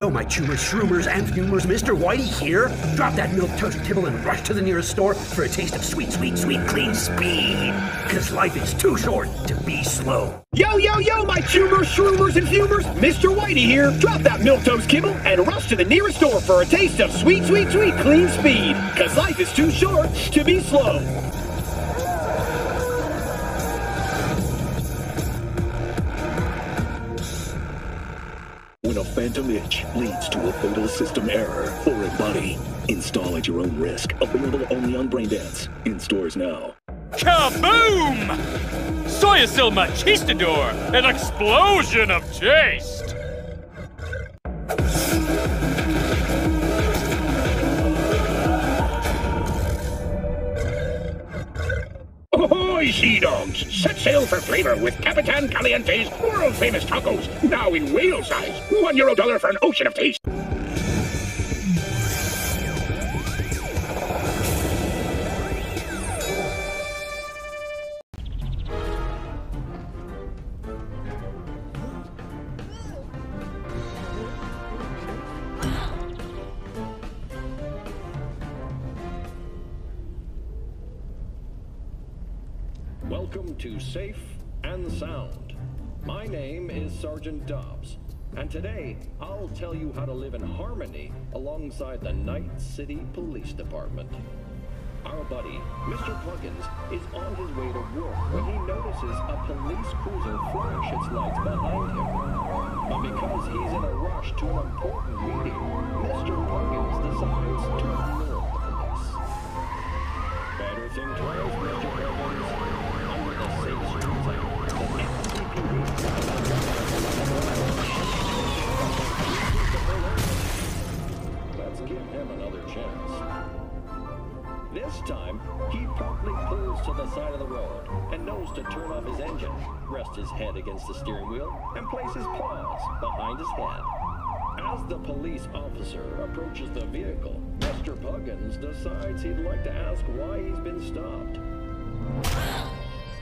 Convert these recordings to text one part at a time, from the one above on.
Oh, my chumers, shroomers, and fumers, Mr. Whitey here. Drop that milk toast kibble and rush to the nearest store for a taste of sweet, sweet, sweet, clean speed. Cause life is too short to be slow. Yo, yo, yo, my chumers, shroomers, and fumers, Mr. Whitey here. Drop that milk toast kibble and rush to the nearest store for a taste of sweet, sweet, sweet, clean speed. Cause life is too short to be slow. When a phantom itch leads to a fatal system error or a body, install at your own risk. Available only on Braindance. In stores now. Kaboom! Soyasil Machistador, an explosion of taste! Ahoy, sea dogs! Set sail for flavor with Capitan Caliente's world-famous tacos, now in whale size. €1 for an ocean of taste. Welcome to Safe and Sound. My name is Sergeant Dobbs, and today I'll tell you how to live in harmony alongside the Night City Police Department. Our buddy, Mr. Pluggins, is on his way to work when he notices a police cruiser flash its lights behind him. But because he's in a rush to an important meeting, Mr. Pluggins decides to ignore the police. Better think twice, Mr. Pluggins. Under the safe streets of the NCPD. Let's give him another chance. This time, he promptly pulls to the side of the road and knows to turn off his engine, rest his head against the steering wheel, and place his paws behind his head. As the police officer approaches the vehicle, Mr. Puggins decides he'd like to ask why he's been stopped.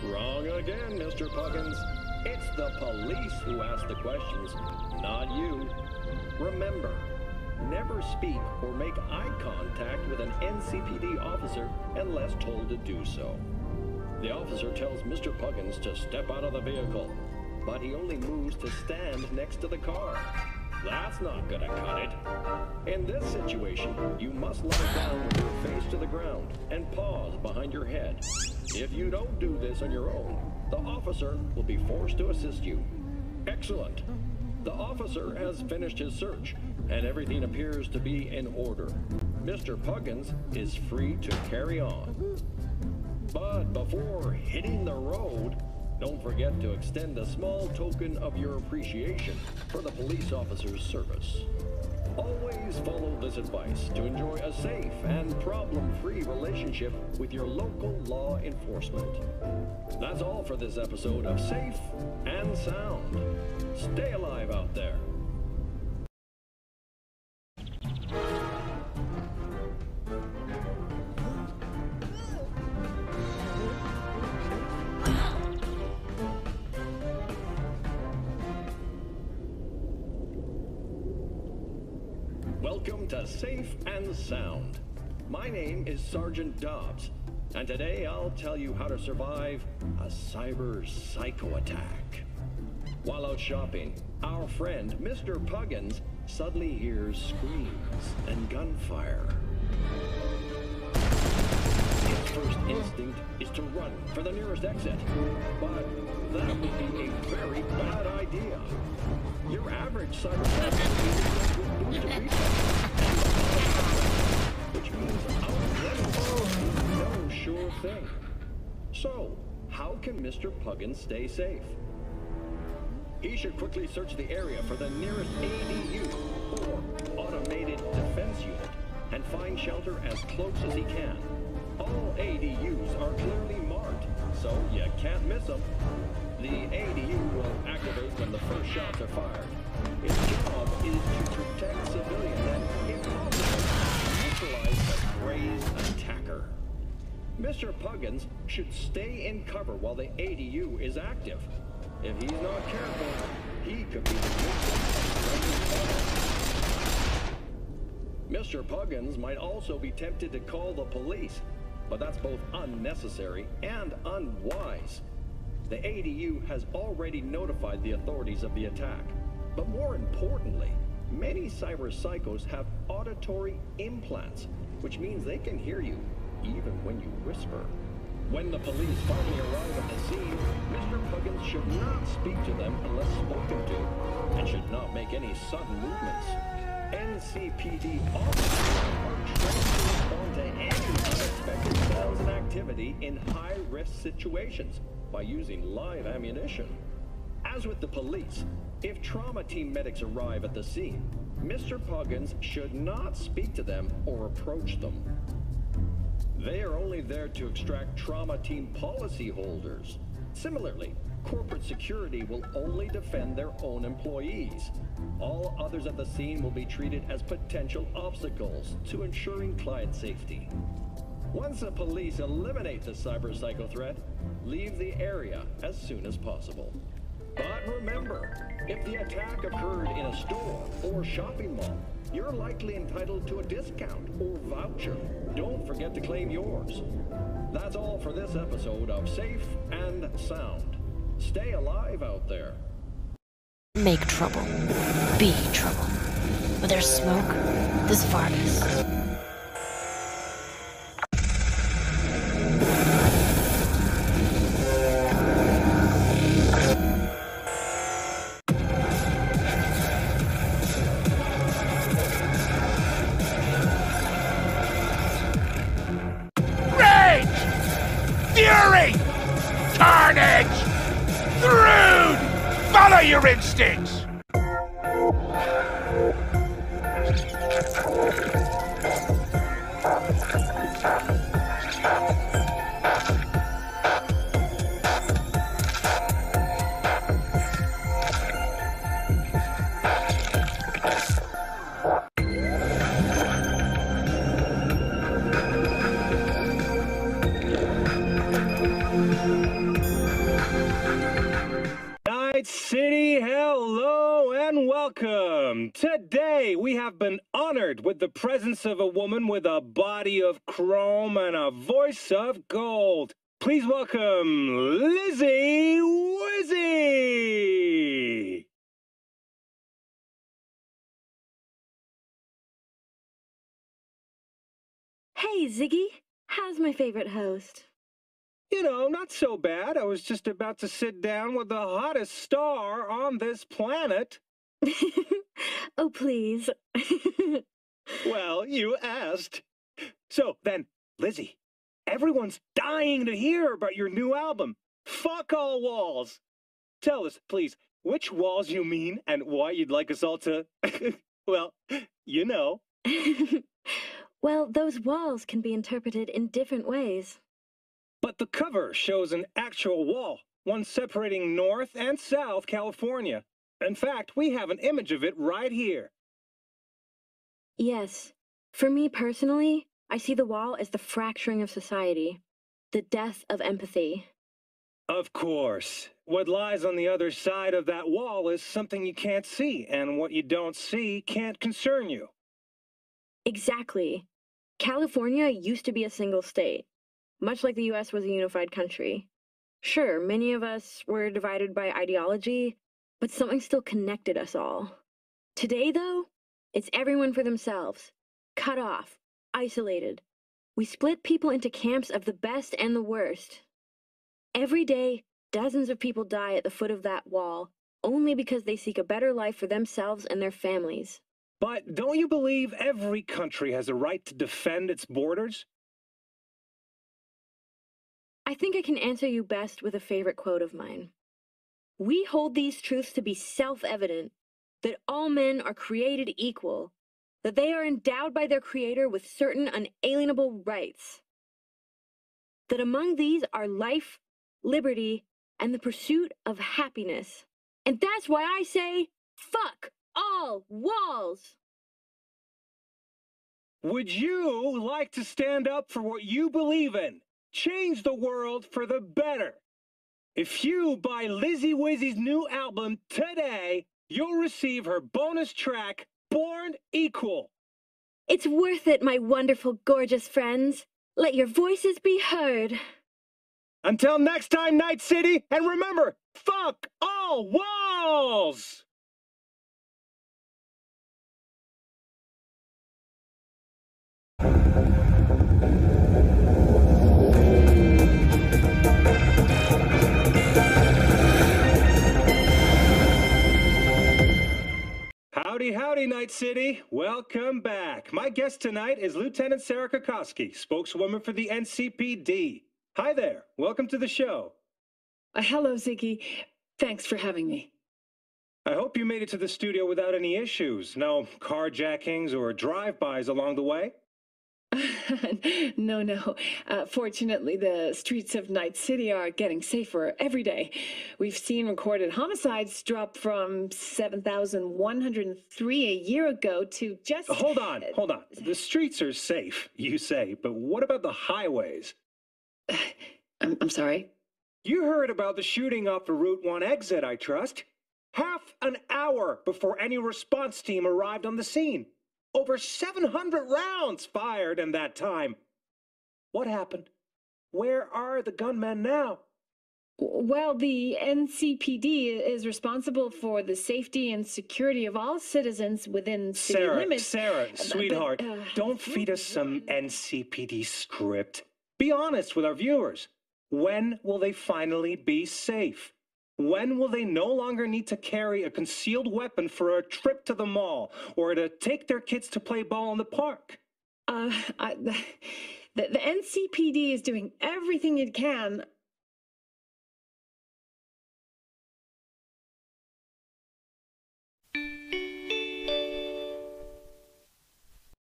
Wrong again, Mr. Puggins. It's the police who ask the questions, not you. Remember, never speak or make eye contact with an NCPD officer unless told to do so. The officer tells Mr. Puggins to step out of the vehicle, but he only moves to stand next to the car. That's not gonna cut it. In this situation, you must lie down with your face to the ground and paws behind your head. If you don't do this on your own, the officer will be forced to assist you. Excellent. The officer has finished his search, and everything appears to be in order. Mr. Puggins is free to carry on. But before hitting the road, don't forget to extend a small token of your appreciation for the police officer's service. Always follow this advice to enjoy a safe and problem-free relationship with your local law enforcement. That's all for this episode of Safe and Sound. Stay alive out there. Welcome to Safe and Sound. My name is Sergeant Dobbs, and today I'll tell you how to survive a cyber psycho attack. While out shopping, our friend Mr. Puggins suddenly hears screams and gunfire. His first instinct is to run for the nearest exit, but that would be a very bad idea. Your average cyber which means outrunning no sure thing. So, how can Mr. Puggins stay safe? He should quickly search the area for the nearest ADU, or Automated Defense Unit, and find shelter as close as he can. All ADUs are clearly marked, so you can't miss them. The ADU will activate when the first shots are fired. Its job is to protect civilians and, if possible, neutralize the crazed attacker. Mr. Puggins should stay in cover while the ADU is active. If he's not careful, he could be the victim of Mr. Puggins might also be tempted to call the police, but that's both unnecessary and unwise. The ADU has already notified the authorities of the attack. But more importantly, many cyber psychos have auditory implants, which means they can hear you even when you whisper. When the police finally arrive at the scene, Mr. Puggins should not speak to them unless spoken to, and should not make any sudden movements. NCPD officers are trained to respond to any unexpected sounds and activity in high-risk situations by using live ammunition. As with the police, if trauma team medics arrive at the scene, Mr. Puggins should not speak to them or approach them. They are only there to extract trauma team policy holders. Similarly, corporate security will only defend their own employees. All others at the scene will be treated as potential obstacles to ensuring client safety. Once the police eliminate the cyber psycho threat, leave the area as soon as possible. But remember, if the attack occurred in a store or shopping mall, you're likely entitled to a discount or voucher. Don't forget to claim yours. That's all for this episode of Safe and Sound. Stay alive out there. Make trouble. Be trouble. Where there's smoke, there's Vargas. Fury! Carnage! Rude! Follow your instincts! City, hello and welcome. Today we have been honored with the presence of a woman with a body of chrome and a voice of gold. Please welcome Lizzie Wizzy. Hey, Ziggy. How's my favorite host? You know, not so bad. I was just about to sit down with the hottest star on this planet. Oh, please. Well, you asked. So then, Lizzie, everyone's dying to hear about your new album, Fuck All Walls. Tell us, please, which walls you mean and why you'd like us all to, well, you know. Well, those walls can be interpreted in different ways. But the cover shows an actual wall, one separating North and South California. In fact, we have an image of it right here. Yes. For me personally, I see the wall as the fracturing of society, the death of empathy. Of course. What lies on the other side of that wall is something you can't see, and what you don't see can't concern you. Exactly. California used to be a single state, much like the U.S. was a unified country. Sure, many of us were divided by ideology, but something still connected us all. Today, though, it's everyone for themselves, cut off, isolated. We split people into camps of the best and the worst. Every day, dozens of people die at the foot of that wall, only because they seek a better life for themselves and their families. But don't you believe every country has a right to defend its borders? I think I can answer you best with a favorite quote of mine. We hold these truths to be self-evident, that all men are created equal, that they are endowed by their Creator with certain unalienable rights, that among these are life, liberty, and the pursuit of happiness. And that's why I say, fuck all walls! Would you like to stand up for what you believe in? Change the world for the better. If you buy Lizzie Wizzy's new album today, you'll receive her bonus track, Born Equal. It's worth it, my wonderful, gorgeous friends. Let your voices be heard. Until next time, Night City, and remember, fuck all walls! Howdy, howdy, Night City. Welcome back. My guest tonight is Lieutenant Sarah Kokoski, spokeswoman for the NCPD. Hi there. Welcome to the show. Hello, Ziggy. Thanks for having me. I hope you made it to the studio without any issues. No carjackings or drive-bys along the way? No. Fortunately, the streets of Night City are getting safer every day. We've seen recorded homicides drop from 7,103 a year ago to just... Hold on. The streets are safe, you say, but what about the highways? I'm sorry? You heard about the shooting off the Route 1 exit, I trust. Half an hour before any response team arrived on the scene. Over 700 rounds fired in that time. What happened? Where are the gunmen now? Well, the NCPD is responsible for the safety and security of all citizens within city limits. Sarah, sweetheart, don't feed us some NCPD script. Be honest with our viewers. When will they finally be safe? When will they no longer need to carry a concealed weapon for a trip to the mall or to take their kids to play ball in the park? The NCPD is doing everything it can.